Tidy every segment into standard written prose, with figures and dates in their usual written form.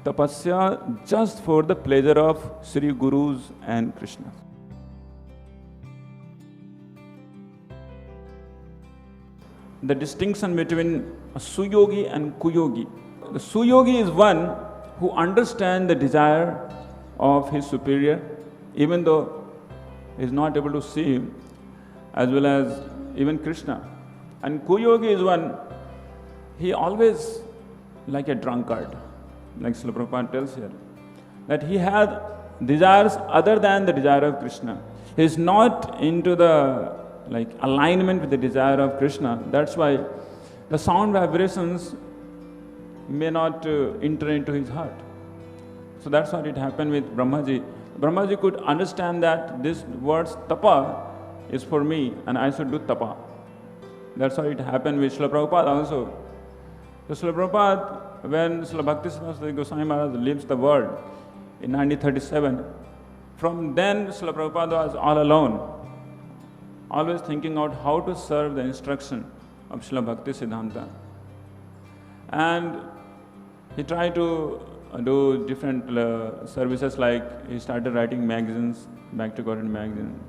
Tapasya just for the pleasure of Sri Gurus and Krishna. The distinction between a Suyogi and Kuyogi. The Suyogi is one who understands the desire of his superior, even though he is not able to see him, as well as even Krishna. And Kuyogi is one, he always like a drunkard, like Srila Prabhupada tells here, that he has desires other than the desire of Krishna. He is not into the alignment with the desire of Krishna. That's why the sound vibrations may not enter into his heart. So that's what it happened with Brahmaji. Brahmaji could understand that this words tapa is for me and I should do tapa. That's how it happened with Srila Prabhupada also. So Srila Prabhupada, when Srila Bhaktisiddhanta Goswami Maharaj leaves the world in 1937, from then Srila Prabhupada was all alone, always thinking out how to serve the instruction of Srila Bhaktisiddhanta. And he tried to do different services, like he started writing magazines, Back to Godhead magazine.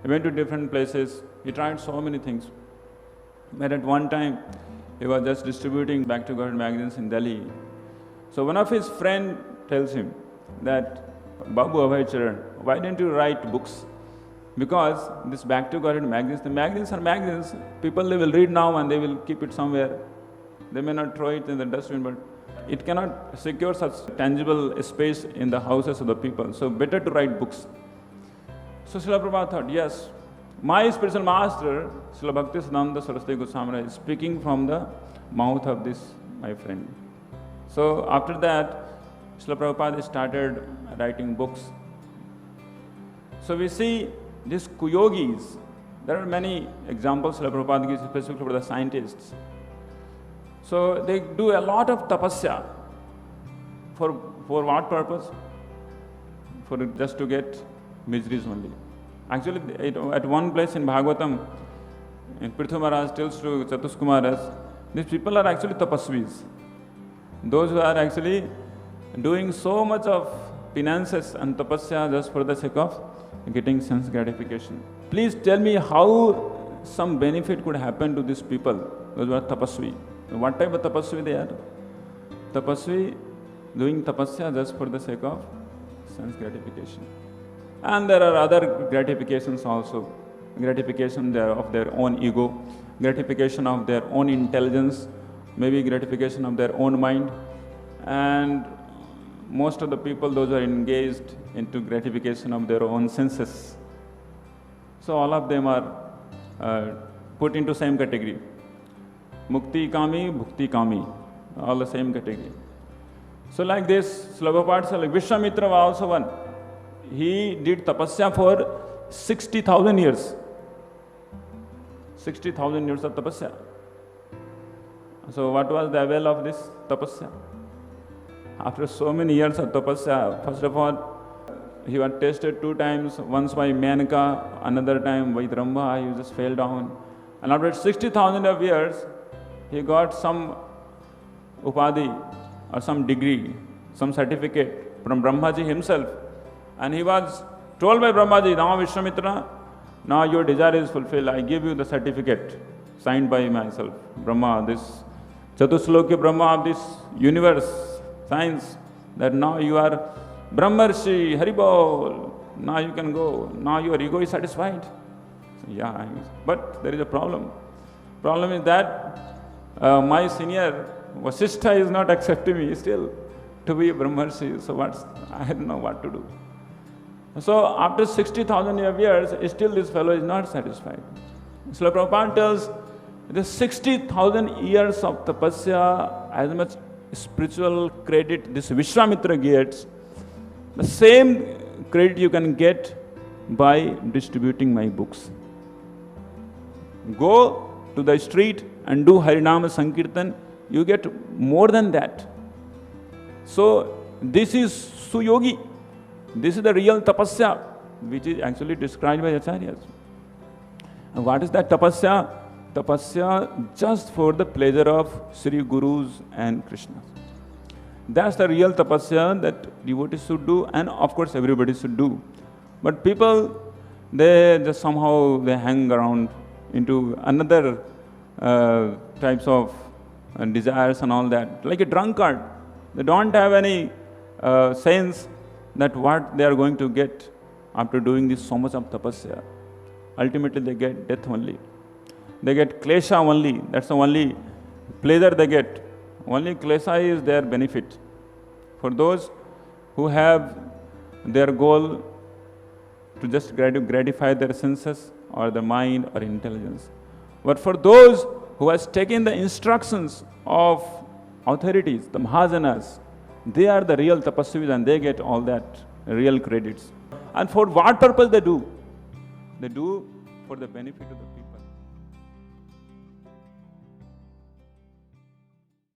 He went to different places, he tried so many things. But at one time, he was just distributing Back to Godhead magazines in Delhi. So one of his friends tells him that, Babu Abhaycharan, why don't you write books? Because this Back to Godhead magazines, the magazines are magazines. People, they will read now and they will keep it somewhere. They may not throw it in the dustbin, but it cannot secure such tangible space in the houses of the people. So better to write books. So Srila Prabhupada thought, yes, my spiritual master, Srila Bhaktisiddhanta Saraswati Goswami Maharaj, is speaking from the mouth of this, my friend. So after that, Srila Prabhupada started writing books. So we see these Kuyogis, there are many examples Srila Prabhupada gives specifically for the scientists. So they do a lot of tapasya. For what purpose? For just to get miseries only. Actually, at one place in Bhagavatam, in Prithu Maharaj tells to Chatuskumaras, these people are actually tapasvis. Those who are actually doing so much of penances and tapasya just for the sake of getting sense gratification. Please tell me how some benefit could happen to these people, those who are tapasvi. What type of tapasvi they are? Tapasvi doing tapasya just for the sake of sense gratification. And there are other gratifications also. Gratification of their own ego, gratification of their own intelligence, maybe gratification of their own mind. And most of the people, those who are engaged into gratification of their own senses. So all of them are put into same category. Mukti Kami, Bhukti Kami, all the same category. So like this, Srila Prabhupada said, like Vishwamitra was also one. He did tapasya for 60,000 years. 60,000 years of tapasya. So what was the avail of this tapasya? After so many years of tapasya, first of all, he was tested 2 times, once by Menaka, another time by Rambha, he just fell down. And after 60,000 of years, he got some upadhi or some degree, some certificate from Brahmaji himself. And he was told by Brahmaji, now Vishwamitra, now your desire is fulfilled, I give you the certificate, signed by myself, Brahma, this Chatusloki Brahma of this universe, science, that now you are Brahmarshi, Haribol, now you can go, now your ego is satisfied. So, yeah, but there is a problem. Problem is that my senior Vasishtha is not accepting me still to be a Brahmarshi, so I don't know what to do. So after 60,000 years, still this fellow is not satisfied. Srila Prabhupada tells, the 60,000 years of tapasya, as much spiritual credit this Vishwamitra gets, the same credit you can get by distributing my books. Go to the street and do Harinama Sankirtan, you get more than that. So this is Suyogi. This is the real tapasya, which is actually described by Acharyas. And what is that tapasya? Tapasya just for the pleasure of Sri Gurus and Krishna. That's the real tapasya that devotees should do, and of course everybody should do. But people, they just somehow they hang around into another types of desires and all that. Like a drunkard, they don't have any sense that what they are going to get after doing this so much of tapasya. Ultimately they get death only. They get klesha only. That's the only pleasure they get. Only klesha is their benefit. For those who have their goal to just gratify their senses or the mind or intelligence. But for those who has taken the instructions of authorities, the Mahajanas, they are the real tapasvis and they get all that real credits. And for what purpose they do? They do for the benefit of the people.